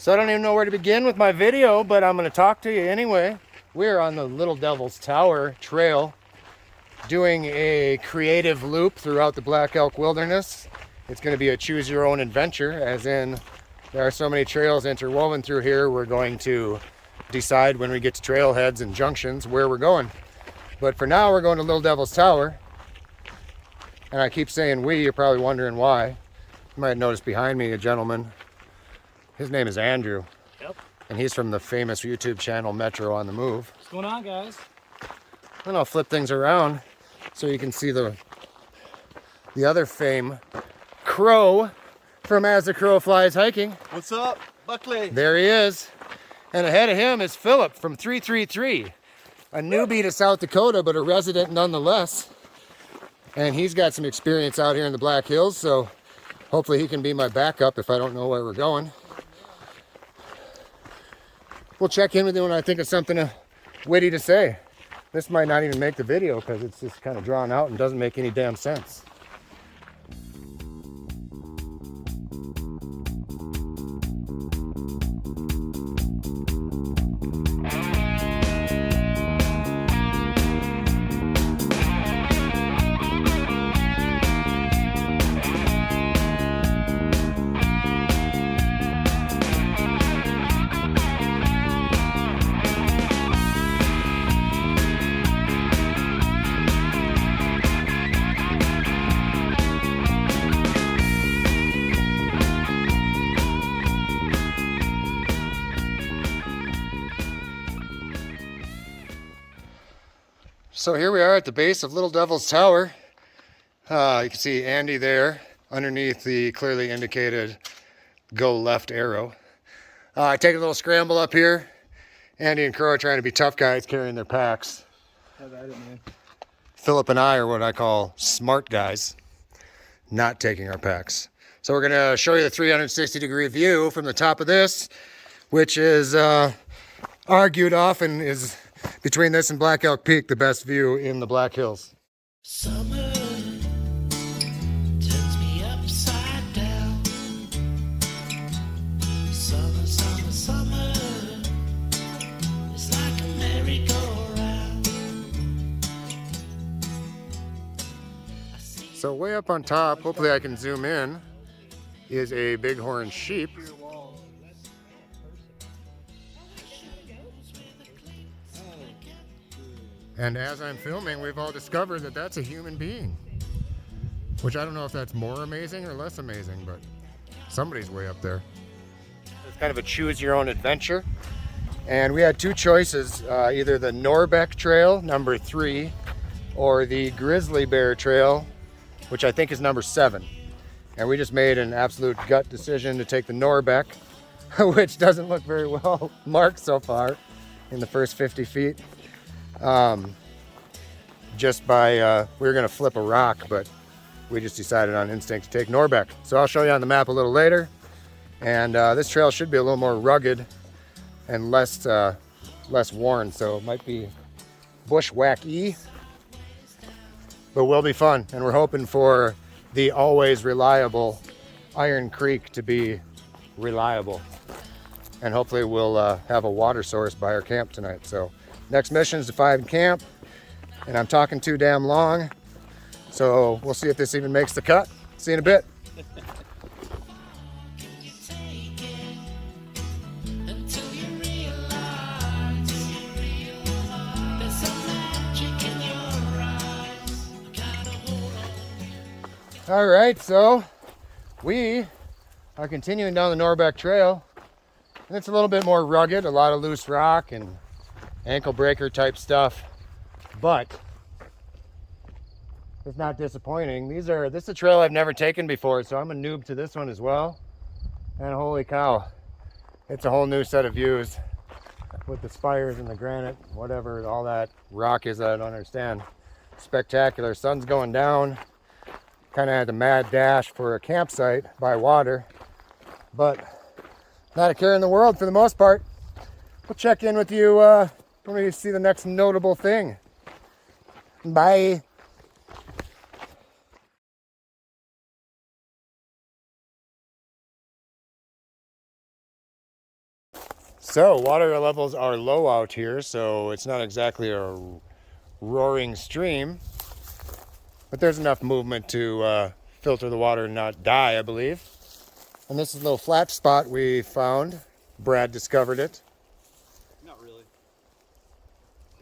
So I don't even know where to begin with my video, but I'm going to talk to you anyway. We're on the Little Devil's Tower Trail doing a creative loop throughout the Black Elk Wilderness. It's going to be a choose your own adventure, as in there are so many trails interwoven through here. We're going to decide when we get to trailheads and junctions where we're going. But for now, we're going to Little Devil's Tower. And I keep saying we, you're probably wondering why. You might notice behind me a gentleman. His name is Andrew. Yep. And he's from the famous YouTube channel Metro on the Move. What's going on, guys? And I'll flip things around so you can see the other fame, Crow from As the Crow Flies Hiking. What's up, Buckley? There he is. And ahead of him is Philip from 333, a newbie to South Dakota, but a resident nonetheless. And he's got some experience out here in the Black Hills, so hopefully he can be my backup if I don't know where we're going. We'll check in with you when I think of something witty to say. This might not even make the video because it's just kind of drawn out and doesn't make any damn sense. So here we are at the base of Little Devil's Tower. You can see Andy there underneath the clearly indicated go left arrow. I take a little scramble up here. Andy and Crow are trying to be tough guys carrying their packs. Have at it, man. Philip and I are what I call smart guys, not taking our packs. So we're going to show you the 360-degree view from the top of this, which is argued often is, between this and Black Elk Peak, the best view in the Black Hills. Summer turns me upside down. Summer, summer, summer. It's like a merry-go-round. So way up on top, hopefully I can zoom in, is a bighorn sheep. And as I'm filming, we've all discovered that that's a human being. Which I don't know if that's more amazing or less amazing, but somebody's way up there. It's kind of a choose your own adventure. And we had two choices, either the Norbeck Trail, number 3, or the Grizzly Bear Trail, which I think is number 7. And we just made an absolute gut decision to take the Norbeck, which doesn't look very well marked so far in the first 50 feet. Just by, we were going to flip a rock, but we just decided on instinct to take Norbeck. So I'll show you on the map a little later. And this trail should be a little more rugged and less worn, so it might be bushwhack-y, but will be fun. And we're hoping for the always reliable Iron Creek to be reliable. And hopefully we'll have a water source by our camp tonight. So next mission is to find camp, and I'm talking too damn long, so we'll see if this even makes the cut. See you in a bit. All right, so we are continuing down the Norbeck Trail, and it's a little bit more rugged, a lot of loose rock and ankle breaker type stuff, but it's not disappointing. This is a trail I've never taken before, so I'm a noob to this one as well. And holy cow, it's a whole new set of views with the spires and the granite, whatever all that rock is that I don't understand. Spectacular. Sun's going down. Kind of had a mad dash for a campsite by water, but not a care in the world for the most part. We'll check in with you when we see the next notable thing. Bye. So water levels are low out here, so it's not exactly a roaring stream, but there's enough movement to filter the water and not die, I believe. And this is a little flat spot we found. Brad discovered it. Not really.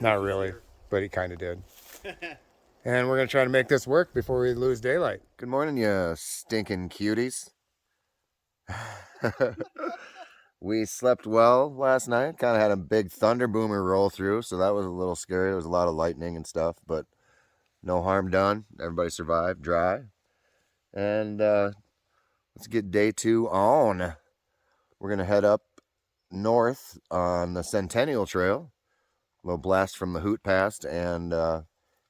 Not really, but he kind of did. And we're going to try to make this work before we lose daylight. Good morning, you stinking cuties. We slept well last night. Kind of had a big thunder boomer roll through, so that was a little scary. There was a lot of lightning and stuff, but no harm done. Everybody survived dry. And let's get day 2 on. We're going to head up north on the Centennial Trail. A little blast from the Hoot Pass and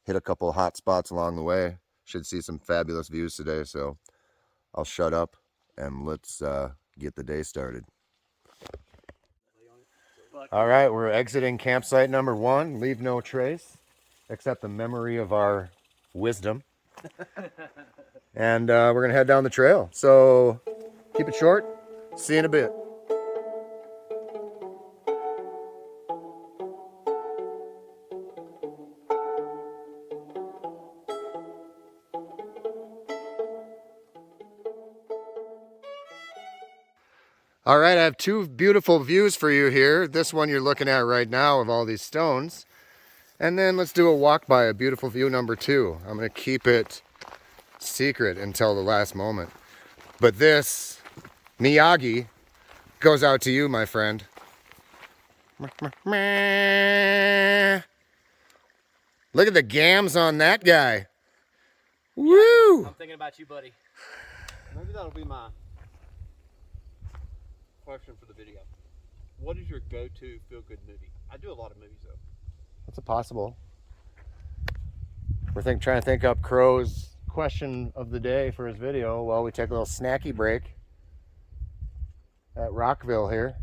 hit a couple of hot spots along the way. Should see some fabulous views today, so I'll shut up and let's get the day started. All right, we're exiting campsite number 1. Leave no trace except the memory of our wisdom. And we're going to head down the trail. So keep it short. See you in a bit. All right, I have 2 beautiful views for you here. This one you're looking at right now of all these stones. And then let's do a walk by a beautiful view number 2. I'm going to keep it secret until the last moment. But this, Miyagi, goes out to you, my friend. Look at the gams on that guy. Woo! I'm thinking about you, buddy. Maybe that'll be my question for the video. What is your go-to feel-good movie? I do a lot of movies though. That's a possible. We're trying to think up Crow's question of the day for his video while we take a little snacky break at Rockville here.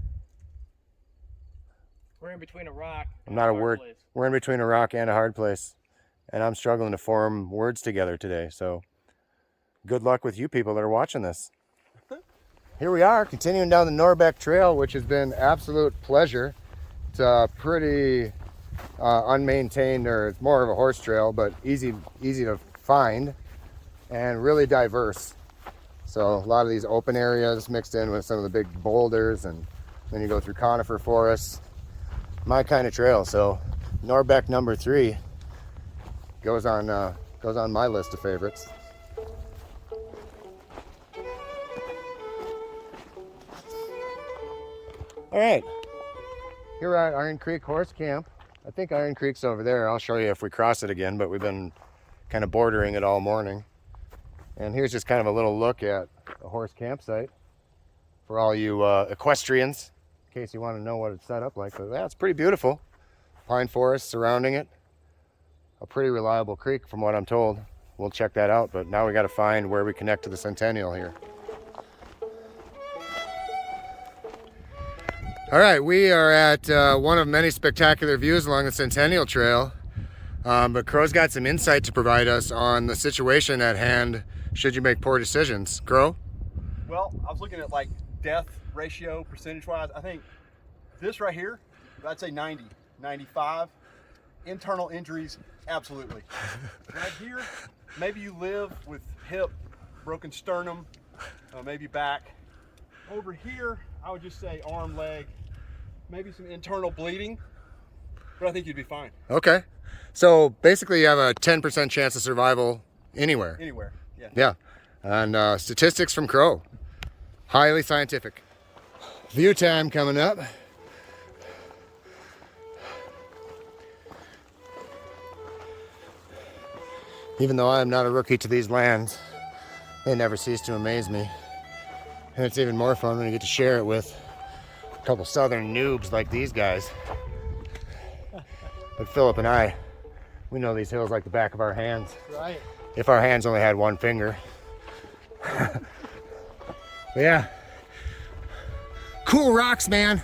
We're in between a rock. I'm not a word. We're in between a rock and a hard place, and I'm struggling to form words together today. So, good luck with you people that are watching this. Here we are, continuing down the Norbeck Trail, which has been absolute pleasure. It's pretty unmaintained, or it's more of a horse trail, but easy to find and really diverse. So a lot of these open areas mixed in with some of the big boulders, and then you go through conifer forests. My kind of trail. So Norbeck number 3 goes on my list of favorites. All right, here we're at Iron Creek Horse Camp. I think Iron Creek's over there. I'll show you if we cross it again, but we've been kind of bordering it all morning. And here's just kind of a little look at the horse campsite for all you equestrians, in case you want to know what it's set up like. But yeah, it's pretty beautiful. Pine forest surrounding it. A pretty reliable creek from what I'm told. We'll check that out, but now we got to find where we connect to the Centennial here. All right, we are at one of many spectacular views along the Centennial Trail, but Crow's got some insight to provide us on the situation at hand should you make poor decisions. Crow? Well, I was looking at like death ratio percentage-wise. I think this right here, I'd say 90, 95. Internal injuries, absolutely. Right here, maybe you live with hip, broken sternum, maybe back. Over here, I would just say arm, leg, maybe some internal bleeding, but I think you'd be fine. Okay. So basically you have a 10% chance of survival anywhere. Anywhere, yeah. Yeah. And statistics from Crow. Highly scientific. View time coming up. Even though I am not a rookie to these lands, they never cease to amaze me. And it's even more fun when you get to share it with a couple southern noobs like these guys. But Philip and I, we know these hills like the back of our hands. Right. If our hands only had one finger. But yeah. Cool rocks, man.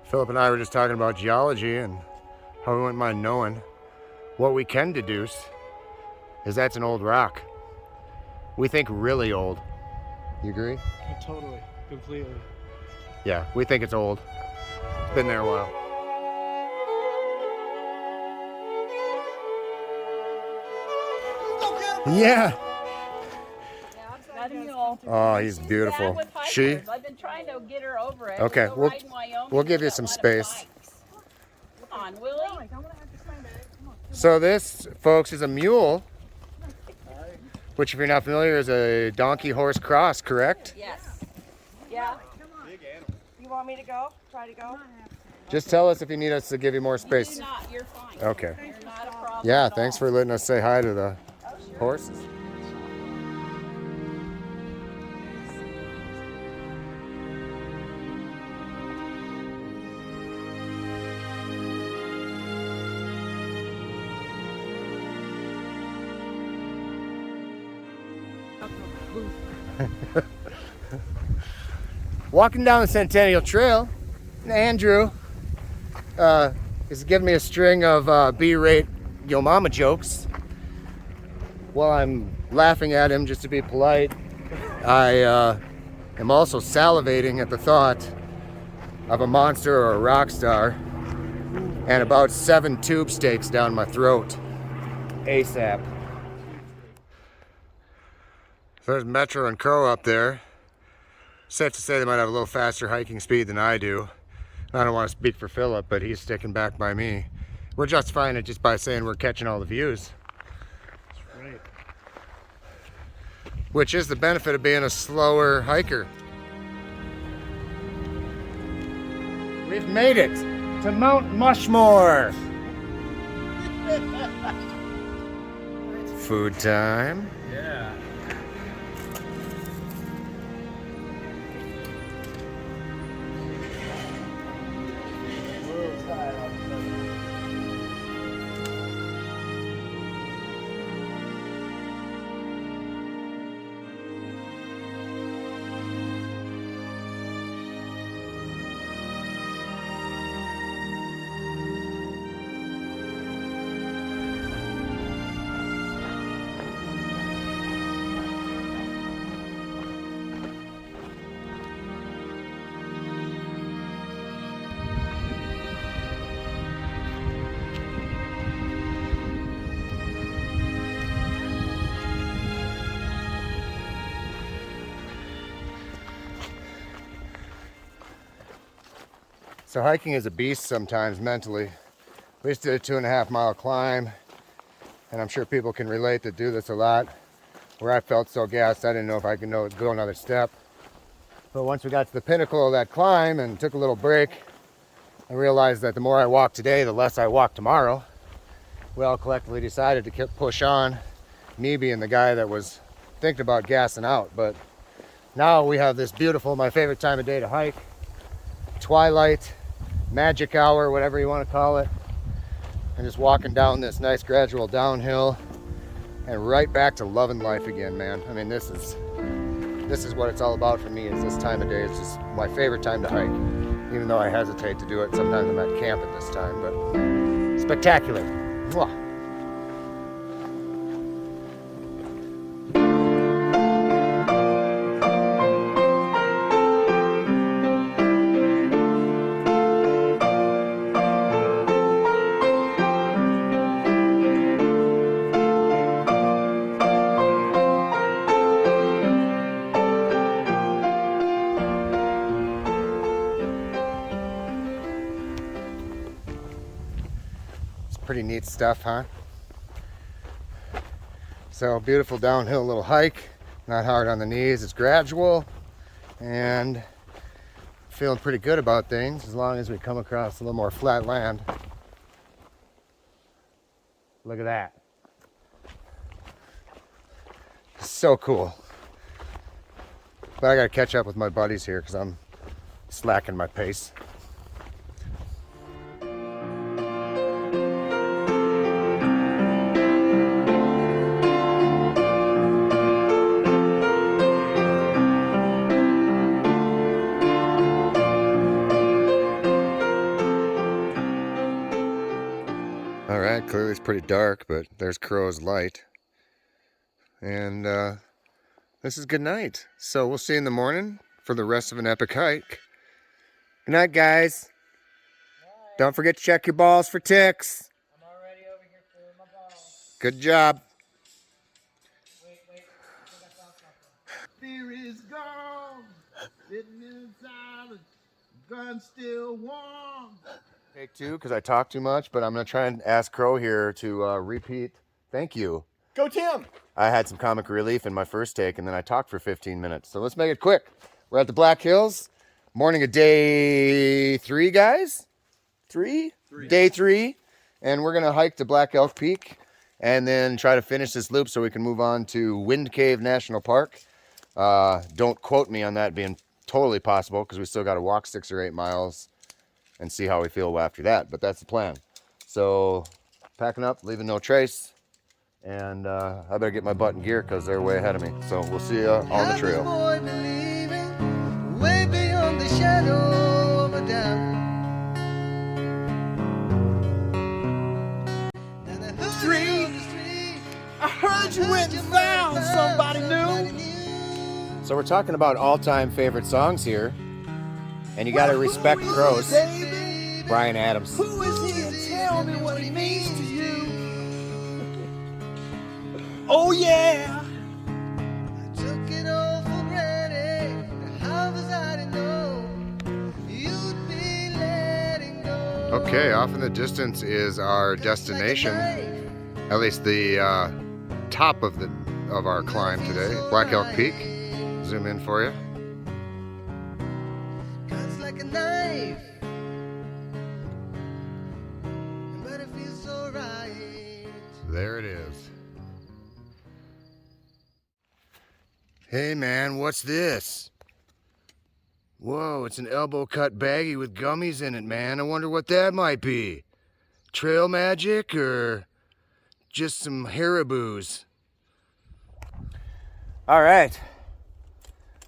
Philip and I were just talking about geology and how we wouldn't mind knowing. What we can deduce is that's an old rock. We think really old. You agree? Totally. Completely. Yeah, we think it's old. It's been there a while. Yeah. Got a mule. Oh, he's Bad beautiful. with She? hikers. I've been trying to get her over it. Okay, We go we'll- ride in Wyoming, we'll give we you got some a lot of space. bikes. Come on, Willie. So this, folks, is a mule, which if you're not familiar is a donkey horse cross, correct? Yes. Yeah. You want me to go? Try to go? Just tell us if you need us to give you more You space. do not. You're fine. Okay. You're not a problem. Yeah, at thanks all. for letting us say hi to the horses. Walking down the Centennial Trail, Andrew is giving me a string of B-rate Yo Mama jokes. While I'm laughing at him just to be polite, I am also salivating at the thought of a monster or a rock star and about 7 tube steaks down my throat. ASAP. So there's Metro and Crow up there. Safe to say they might have a little faster hiking speed than I do. I don't want to speak for Philip, but he's sticking back by me. We're justifying it just by saying we're catching all the views. That's right. Which is the benefit of being a slower hiker. We've made it to Mount Mushmore. Food time. Yeah. So hiking is a beast sometimes mentally. We just did a 2.5 mile climb, and I'm sure people can relate that do this a lot, where I felt so gassed I didn't know if I could go another step. But once we got to the pinnacle of that climb and took a little break, I realized that the more I walk today, the less I walk tomorrow. We all collectively decided to push on, me being the guy that was thinking about gassing out. But now we have this beautiful, my favorite time of day to hike, twilight, magic hour, whatever you want to call it, and just walking down this nice gradual downhill and right back to loving life again, man. I mean, this is what it's all about for me, is this time of day. It's just my favorite time to hike, even though I hesitate to do it. Sometimes I'm at camp at this time, but spectacular. Mwah. Pretty neat stuff, huh? So beautiful downhill little hike, not hard on the knees, it's gradual, and feeling pretty good about things as long as we come across a little more flat land. Look at that. So cool. But I gotta catch up with my buddies here because I'm slacking my pace. All right, clearly it's pretty dark, but there's Crow's light. And this is good night. So we'll see you in the morning for the rest of an epic hike. Good night, guys. Don't forget to check your balls for ticks. I'm already over here feeling my balls. Good job. Wait, I think I found something. Fear is gone. Sitting in silence. Gun still warm. Take two, because I talk too much, but I'm going to try and ask Crow here to repeat. Thank you. Go Tim! I had some comic relief in my first take, and then I talked for 15 minutes. So let's make it quick. We're at the Black Hills. Morning of day 3, guys. Three? Day 3. And we're going to hike to Black Elk Peak and then try to finish this loop so we can move on to Wind Cave National Park. Don't quote me on that being totally possible, because we still got to walk 6 or 8 miles and see how we feel after that. But that's the plan. So packing up, leaving no trace. And I better get my butt in gear because they're way ahead of me. So we'll see you on the trail. Boy believing, way beyond the shadow of a doubt. Now the hood on the street, I heard you went and found somebody new. So we're talking about all-time favorite songs here. And you got to respect Crows. Brian Adams. Who is he and tell me what he means to you? Oh yeah. I took it all for granted. How was I to know you'd be letting go? Okay, off in the distance is our destination. At least the top of our climb today, Black Elk Peak. Zoom in for you. Cuts like a knife, but it feels so right. There it is. Hey man, what's this? Whoa, it's an elbow cut baggie with gummies in it, man. I wonder what that might be. Trail magic or just some Hariboos? All right.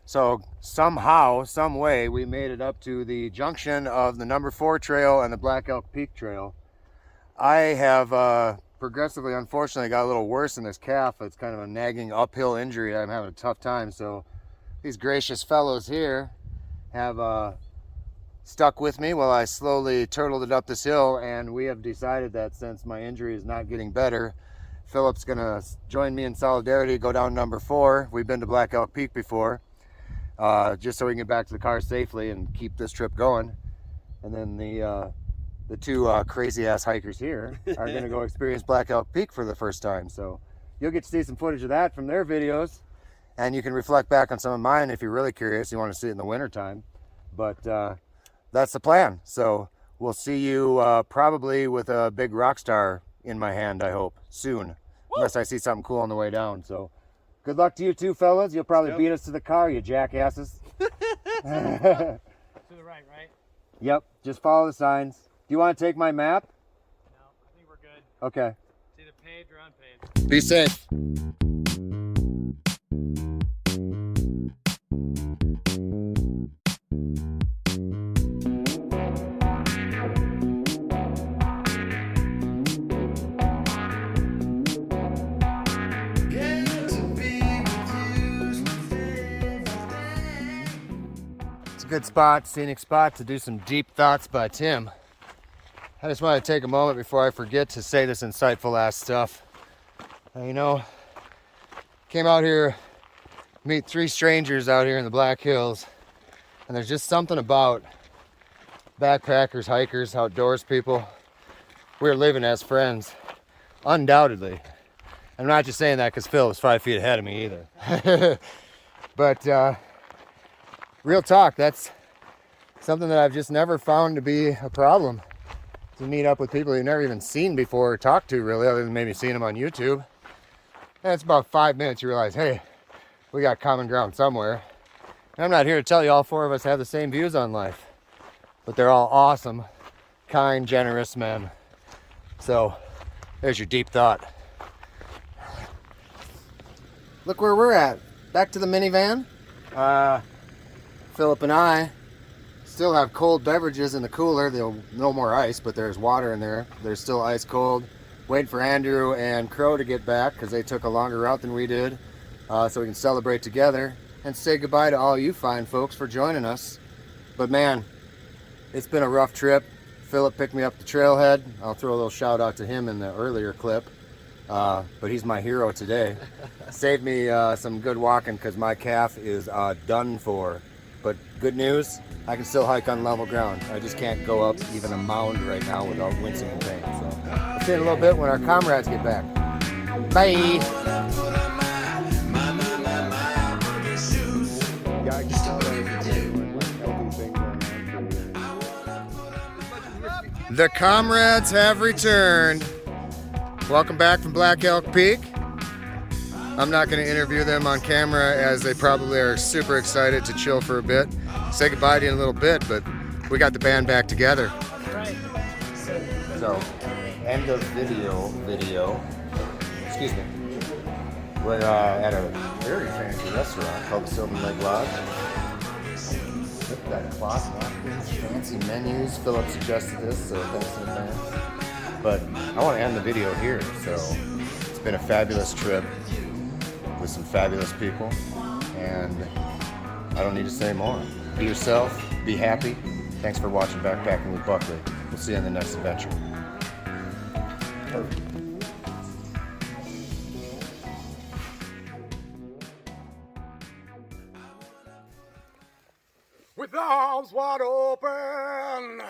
So somehow, some way, we made it up to the junction of the number 4 trail and the Black Elk Peak trail. I have progressively, unfortunately, got a little worse in this calf. It's kind of a nagging uphill injury. I'm having a tough time. So these gracious fellows here have stuck with me while I slowly turtled it up this hill. And we have decided that since my injury is not getting better, Philip's gonna join me in solidarity, go down number 4. We've been to Black Elk Peak before. Just so we can get back to the car safely and keep this trip going. And then the two crazy ass hikers here are going to go experience Black Elk Peak for the first time. So you'll get to see some footage of that from their videos, and you can reflect back on some of mine if you're really curious. You want to see it in the winter time. But that's the plan. So we'll see you probably with a big rock star in my hand, I hope, soon. Unless I see something cool on the way down. So good luck to you two fellas. You'll probably beat us to the car, you jackasses. To the right? Yep, just follow the signs. Do you want to take my map? No, I think we're good. Okay. It's either paved or unpaved. Be safe. It's a good spot, scenic spot to do some deep thoughts by Tim. I just want to take a moment before I forget to say this insightful ass stuff. You know, came out here, meet 3 strangers out here in the Black Hills, and there's just something about backpackers, hikers, outdoors people. We're living as friends, undoubtedly. I'm not just saying that because Phil was 5 feet ahead of me either. But real talk, that's something that I've just never found to be a problem. To meet up with people you've never even seen before or talked to, really, other than maybe seeing them on YouTube. And it's about 5 minutes you realize, hey, we got common ground somewhere. And I'm not here to tell you all 4 of us have the same views on life, but they're all awesome, kind, generous men. So there's your deep thought. Look where we're at. Back to the minivan. Philip and I still have cold beverages in the cooler. No more ice, but there's water in there. There's still ice cold. Waiting for Andrew and Crow to get back because they took a longer route than we did, so we can celebrate together and say goodbye to all you fine folks for joining us. But man, It's been a rough trip. Philip picked me up the trailhead. I'll throw a little shout out to him in the earlier clip. But he's my hero today. Saved me some good walking because my calf is done for. But good news, I can still hike on level ground. I just can't go up even a mound right now without wincing in pain. So we'll see you in a little bit when our comrades get back. Bye. The comrades have returned. Welcome back from Black Elk Peak. I'm not going to interview them on camera as they probably are super excited to chill for a bit. Say goodbye to you in a little bit, but we got the band back together. So, end of video. Excuse me. We're at a very fancy restaurant called the Sylvan Lake Lodge. Look at that clock, napkins, fancy menus. Philip suggested this, so thanks in advance. But I want to end the video here. So it's been a fabulous trip with some fabulous people, and I don't need to say more. Be yourself, be happy. Thanks for watching Backpacking with Buckley. We'll see you in the next adventure. Perfect. With arms wide open.